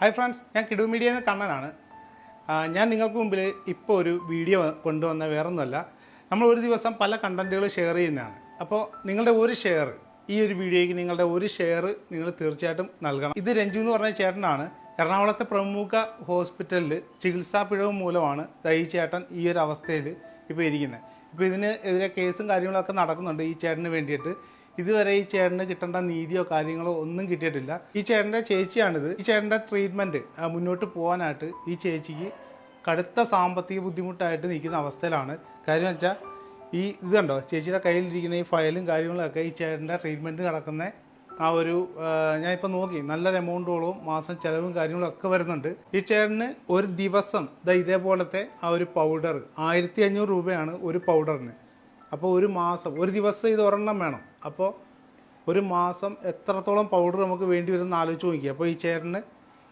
Hi friends, ഞാൻ കിടു media എന്ന കണ്ണനാണ്. ഞാൻ നിങ്ങൾക്ക് മുമ്പിൽ ഇപ്പോൾ ഒരു വീഡിയോ കൊണ്ടുവന്ന വേറൊന്നുമല്ല. നമ്മൾ ഒരു ദിവസം പല കണ്ടൻറ്റുകൾ ഷെയർ ചെയ്യുന്നതാണ്. അപ്പോൾ നിങ്ങളുടെ ഒരു ഷെയർ, ഈ ഒരു വീഡിയോയ്ക്ക് നിങ്ങളുടെ ഒരു ഷെയർ നിങ്ങൾ തീർച്ചയായിട്ടും നൽകണം. ഇത് രഞ്ജു എന്ന് പറഞ്ഞ ചേട്ടനാണ്. എറണാകുളത്തെ പ്രമുഖ ഹോസ്പിറ്റലിൽ ചികിത്സാ പിഴവ് മൂലമാണ് ഈ ചേട്ടൻ ഈ ഒരു അവസ്ഥയിൽ ഇപ്പോൾ ഇരിക്കുന്നത്. ഇപ്പോൾ ഇതിനെതിരെ കേസും കാര്യങ്ങളൊക്കെ നടക്കുന്നുണ്ട് ഈ ചേട്ടന് വേണ്ടിയിട്ട്. ഇതുവരെ ഈ ചേട്ടന് കിട്ടേണ്ട നീതിയോ കാര്യങ്ങളോ ഒന്നും കിട്ടിയിട്ടില്ല. ഈ ചേട്ടൻ്റെ ചേച്ചിയാണിത്. ഈ ചേട്ടൻ്റെ ട്രീറ്റ്മെൻറ്റ് മുന്നോട്ട് പോകാനായിട്ട് ഈ ചേച്ചിക്ക് കടുത്ത സാമ്പത്തിക ബുദ്ധിമുട്ടായിട്ട് നിൽക്കുന്ന അവസ്ഥയിലാണ്. കാര്യം വെച്ചാൽ ഇത് കണ്ടോ, ചേച്ചിയുടെ കയ്യിലിരിക്കുന്ന ഈ ഫയലും കാര്യങ്ങളൊക്കെ ഈ ചേട്ടൻ്റെ ട്രീറ്റ്മെൻറ്റ് നടക്കുന്ന ആ ഒരു ഞാനിപ്പോൾ നോക്കി നല്ലൊരു എമൗണ്ടോളം മാസം ചിലവും കാര്യങ്ങളൊക്കെ വരുന്നുണ്ട്. ഈ ചേട്ടന് ഒരു ദിവസം ഇതേപോലത്തെ ആ ഒരു പൗഡർ 1500 രൂപയാണ് ഒരു പൗഡറിന്. അപ്പോൾ ഒരു ദിവസം ഇത് ഒരെണ്ണം വേണം. അപ്പോൾ ഒരു മാസം എത്രത്തോളം പൗഡർ നമുക്ക് വേണ്ടി വരുമെന്ന് ആലോചിച്ച് നോക്കി. അപ്പോൾ ഈ ചേട്ടന്